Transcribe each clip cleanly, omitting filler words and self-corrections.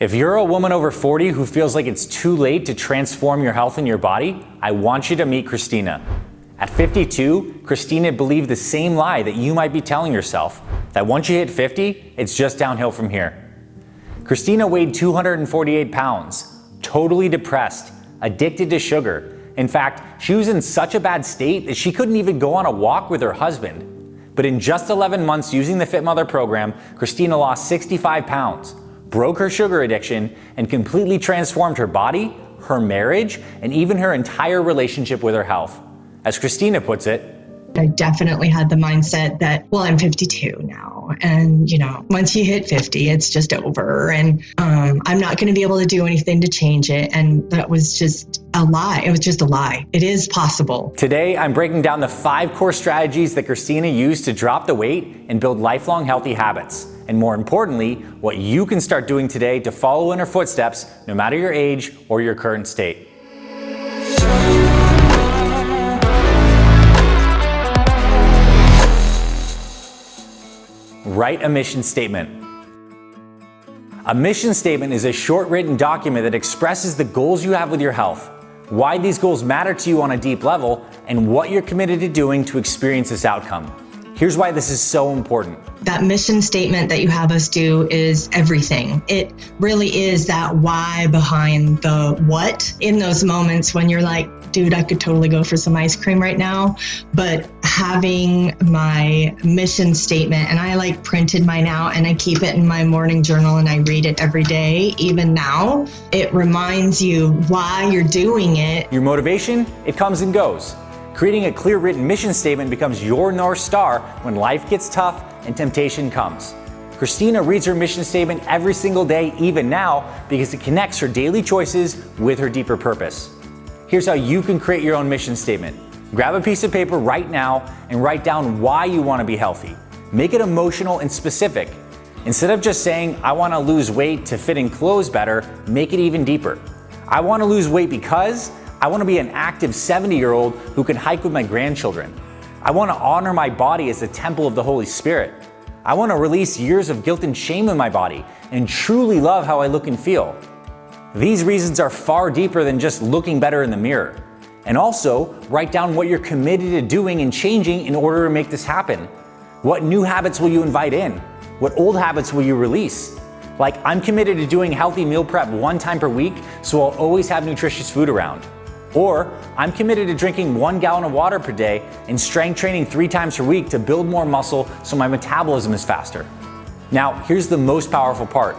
If you're a woman over 40 who feels like it's too late to transform your health and your body, I want you to meet Christina. At 52, Christina believed the same lie that you might be telling yourself, that once you hit 50, it's just downhill from here. Christina weighed 248 pounds, totally depressed, addicted to sugar. In fact, she was in such a bad state that she couldn't even go on a walk with her husband. But in just 11 months using the Fit Mother program, Christina lost 65 pounds, broke her sugar addiction, and completely transformed her body, her marriage, and even her entire relationship with her health. As Christina puts it, I definitely had the mindset that, well, I'm 52 now. And, once you hit 50, it's just over. And I'm not going to be able to do anything to change it. And that was just a lie. It was just a lie. It is possible. Today, I'm breaking down the 5 core strategies that Christina used to drop the weight and build lifelong healthy habits. And more importantly, what you can start doing today to follow in her footsteps, no matter your age or your current state. Write a mission statement. A mission statement is a short written document that expresses the goals you have with your health, why these goals matter to you on a deep level, and what you're committed to doing to experience this outcome. Here's why this is so important. That mission statement that you have us do is everything. It really is that why behind the what in those moments when you're like, dude, I could totally go for some ice cream right now. But having my mission statement, and I printed mine out and I keep it in my morning journal and I read it every day. Even now, it reminds you why you're doing it. Your motivation, it comes and goes. Creating a clear written mission statement becomes your North Star when life gets tough and temptation comes. Christina reads her mission statement every single day, even now, because it connects her daily choices with her deeper purpose. Here's how you can create your own mission statement. Grab a piece of paper right now and write down why you want to be healthy. Make it emotional and specific. Instead of just saying, I want to lose weight to fit in clothes better, make it even deeper. I want to lose weight because I want to be an active 70-year-old who can hike with my grandchildren. I want to honor my body as a temple of the Holy Spirit. I want to release years of guilt and shame in my body and truly love how I look and feel. These reasons are far deeper than just looking better in the mirror. And also, write down what you're committed to doing and changing in order to make this happen. What new habits will you invite in? What old habits will you release? I'm committed to doing healthy meal prep 1 time per week, so I'll always have nutritious food around. Or, I'm committed to drinking 1 gallon of water per day and strength training 3 times per week to build more muscle so my metabolism is faster. Now, here's the most powerful part.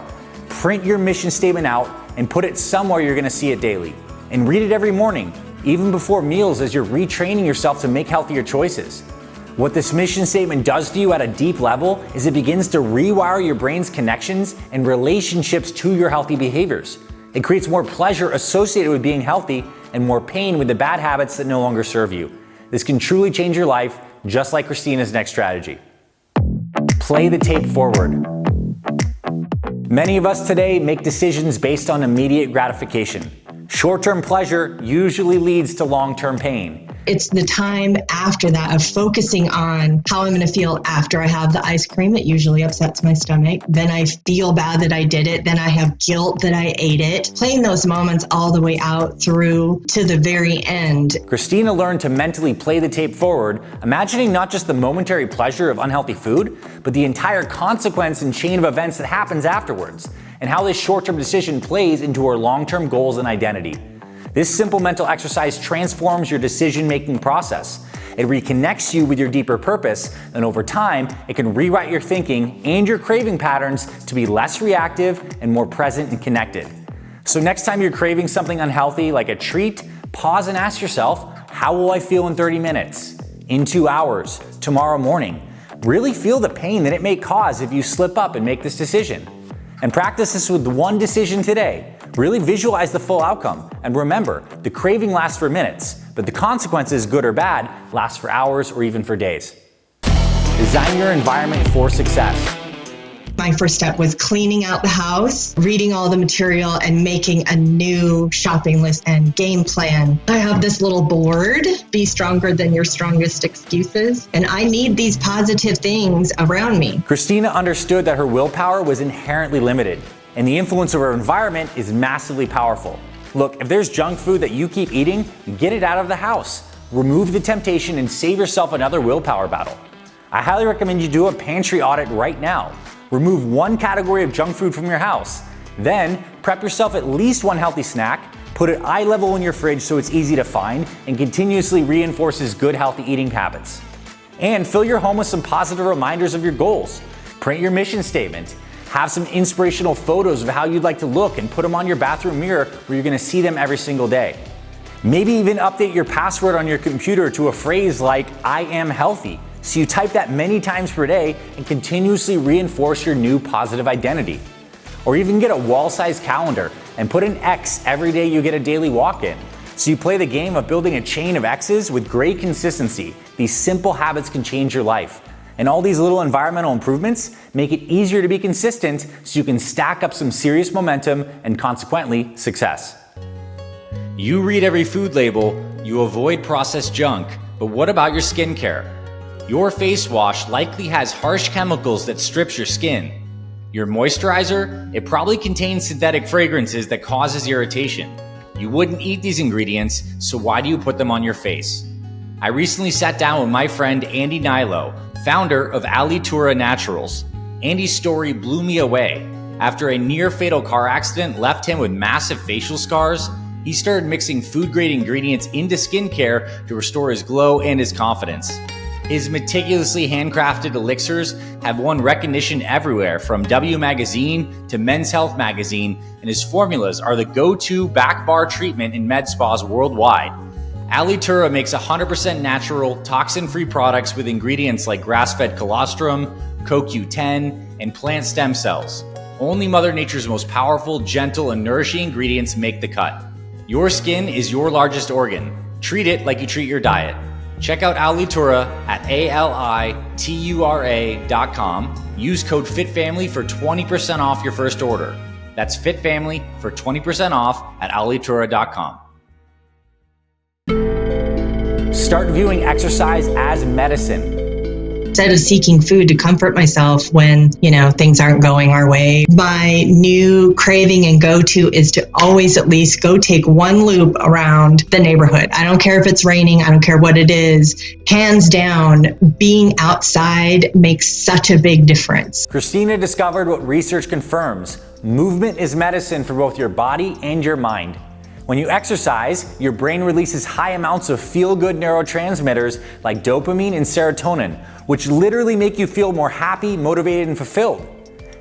Print your mission statement out and put it somewhere you're gonna see it daily. And read it every morning, even before meals as you're retraining yourself to make healthier choices. What this mission statement does for you at a deep level is it begins to rewire your brain's connections and relationships to your healthy behaviors. It creates more pleasure associated with being healthy and more pain with the bad habits that no longer serve you. This can truly change your life, just like Christina's next strategy. Play the tape forward. Many of us today make decisions based on immediate gratification. Short-term pleasure usually leads to long-term pain. It's the time after that of focusing on how I'm going to feel after I have the ice cream. It usually upsets my stomach. Then I feel bad that I did it. Then I have guilt that I ate it. Playing those moments all the way out through to the very end. Christina learned to mentally play the tape forward, imagining not just the momentary pleasure of unhealthy food, but the entire consequence and chain of events that happens afterwards, and how this short-term decision plays into her long-term goals and identity. This simple mental exercise transforms your decision-making process. It reconnects you with your deeper purpose, and over time, it can rewrite your thinking and your craving patterns to be less reactive and more present and connected. So next time you're craving something unhealthy like a treat, pause and ask yourself, how will I feel in 30 minutes? In 2 hours? Tomorrow morning? Really feel the pain that it may cause if you slip up and make this decision. And practice this with one decision today. Really visualize the full outcome. And remember, the craving lasts for minutes, but the consequences, good or bad, last for hours or even for days. Design your environment for success. My first step was cleaning out the house, reading all the material, and making a new shopping list and game plan. I have this little board, be stronger than your strongest excuses, and I need these positive things around me. Christina understood that her willpower was inherently limited. And the influence of our environment is massively powerful. Look, if there's junk food that you keep eating, get it out of the house. Remove the temptation and save yourself another willpower battle. I highly recommend you do a pantry audit right now. Remove one category of junk food from your house. Then, prep yourself at least one healthy snack, put it eye level in your fridge so it's easy to find, and continuously reinforces good healthy eating habits. And fill your home with some positive reminders of your goals. Print your mission statement. Have some inspirational photos of how you'd like to look and put them on your bathroom mirror where you're gonna see them every single day. Maybe even update your password on your computer to a phrase like, "I am healthy," so you type that many times per day and continuously reinforce your new positive identity. Or even get a wall-sized calendar and put an X every day you get a daily walk in. So you play the game of building a chain of X's with great consistency. These simple habits can change your life. And all these little environmental improvements make it easier to be consistent so you can stack up some serious momentum and consequently success. You read every food label, you avoid processed junk, but what about your skincare? Your face wash likely has harsh chemicals that strips your skin. Your moisturizer, it probably contains synthetic fragrances that causes irritation. You wouldn't eat these ingredients, so why do you put them on your face? I recently sat down with my friend Andy Nilo, founder of Alitura Naturals. Andy's story blew me away. After a near-fatal car accident left him with massive facial scars, he started mixing food-grade ingredients into skincare to restore his glow and his confidence. His meticulously handcrafted elixirs have won recognition everywhere, from W Magazine to Men's Health Magazine, and his formulas are the go-to back bar treatment in med spas worldwide. Alitura makes 100% natural, toxin-free products with ingredients like grass-fed colostrum, CoQ10, and plant stem cells. Only Mother Nature's most powerful, gentle, and nourishing ingredients make the cut. Your skin is your largest organ. Treat it like you treat your diet. Check out Alitura at alitura.com. Use code FITFAMILY for 20% off your first order. That's FITFAMILY for 20% off at alitura.com. Start viewing exercise as medicine. Instead of seeking food to comfort myself when, things aren't going our way, my new craving and go-to is to always at least go take one loop around the neighborhood. I don't care if it's raining. I don't care what it is. Hands down, being outside makes such a big difference. Christina discovered what research confirms. Movement is medicine for both your body and your mind. When you exercise, your brain releases high amounts of feel-good neurotransmitters like dopamine and serotonin, which literally make you feel more happy, motivated, and fulfilled.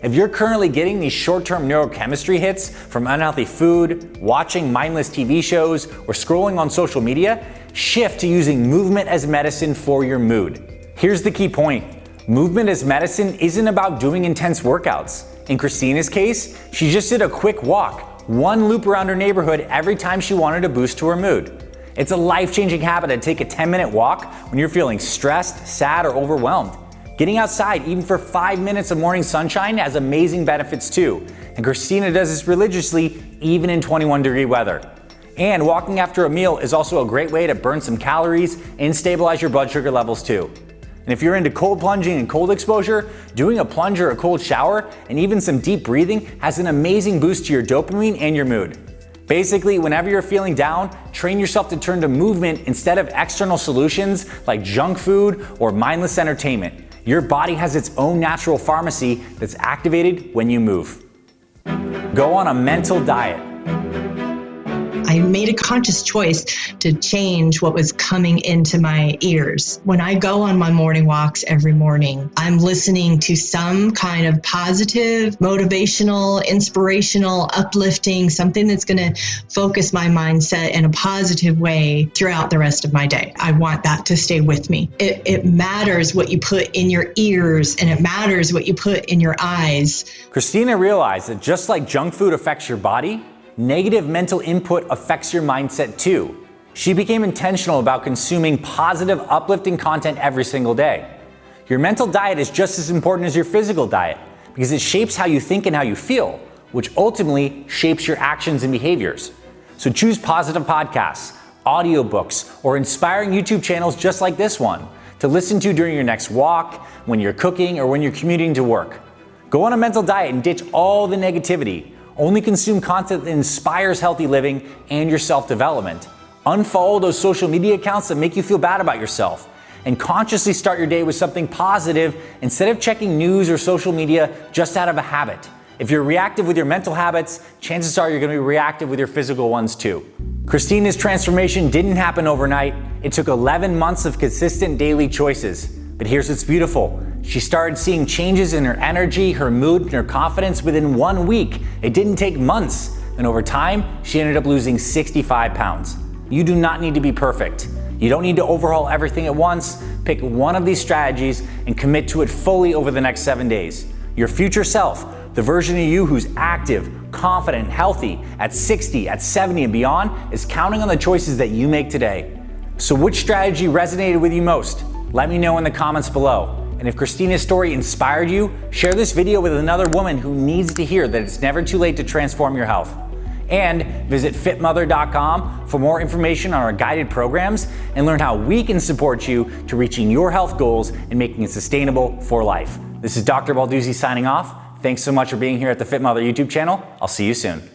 If you're currently getting these short-term neurochemistry hits from unhealthy food, watching mindless TV shows, or scrolling on social media, shift to using movement as medicine for your mood. Here's the key point. Movement as medicine isn't about doing intense workouts. In Christina's case, she just did a quick walk, one loop around her neighborhood every time she wanted to boost to her mood. It's a life-changing habit to take a 10-minute walk when you're feeling stressed, sad, or overwhelmed. Getting outside, even for 5 minutes of morning sunshine, has amazing benefits too. And Christina does this religiously, even in 21-degree weather. And walking after a meal is also a great way to burn some calories and stabilize your blood sugar levels too. And if you're into cold plunging and cold exposure, doing a plunge or a cold shower, and even some deep breathing has an amazing boost to your dopamine and your mood. Basically, whenever you're feeling down, train yourself to turn to movement instead of external solutions like junk food or mindless entertainment. Your body has its own natural pharmacy that's activated when you move. Go on a mental diet. I made a conscious choice to change what was coming into my ears. When I go on my morning walks every morning, I'm listening to some kind of positive, motivational, inspirational, uplifting, something that's going to focus my mindset in a positive way throughout the rest of my day. I want that to stay with me. It matters what you put in your ears, and it matters what you put in your eyes. Christina realized that just like junk food affects your body, negative mental input affects your mindset too. She became intentional about consuming positive, uplifting content every single day. Your mental diet is just as important as your physical diet because it shapes how you think and how you feel, which ultimately shapes your actions and behaviors. So choose positive podcasts, audiobooks, or inspiring YouTube channels just like this one to listen to during your next walk, when you're cooking, or when you're commuting to work. Go on a mental diet and ditch all the negativity. Only consume content that inspires healthy living and your self-development. Unfollow those social media accounts that make you feel bad about yourself. And consciously start your day with something positive instead of checking news or social media just out of a habit. If you're reactive with your mental habits, chances are you're going to be reactive with your physical ones too. Christina's transformation didn't happen overnight. It took 11 months of consistent daily choices. But here's what's beautiful. She started seeing changes in her energy, her mood, and her confidence within 1 week. It didn't take months. And over time, she ended up losing 65 pounds. You do not need to be perfect. You don't need to overhaul everything at once. Pick one of these strategies and commit to it fully over the next 7 days. Your future self, the version of you who's active, confident, healthy, at 60, at 70 and beyond, is counting on the choices that you make today. So which strategy resonated with you most? Let me know in the comments below. And if Christina's story inspired you, share this video with another woman who needs to hear that it's never too late to transform your health. And visit fitmother.com for more information on our guided programs and learn how we can support you to reaching your health goals and making it sustainable for life. This is Dr. Balduzzi signing off. Thanks so much for being here at the Fit Mother YouTube channel. I'll see you soon.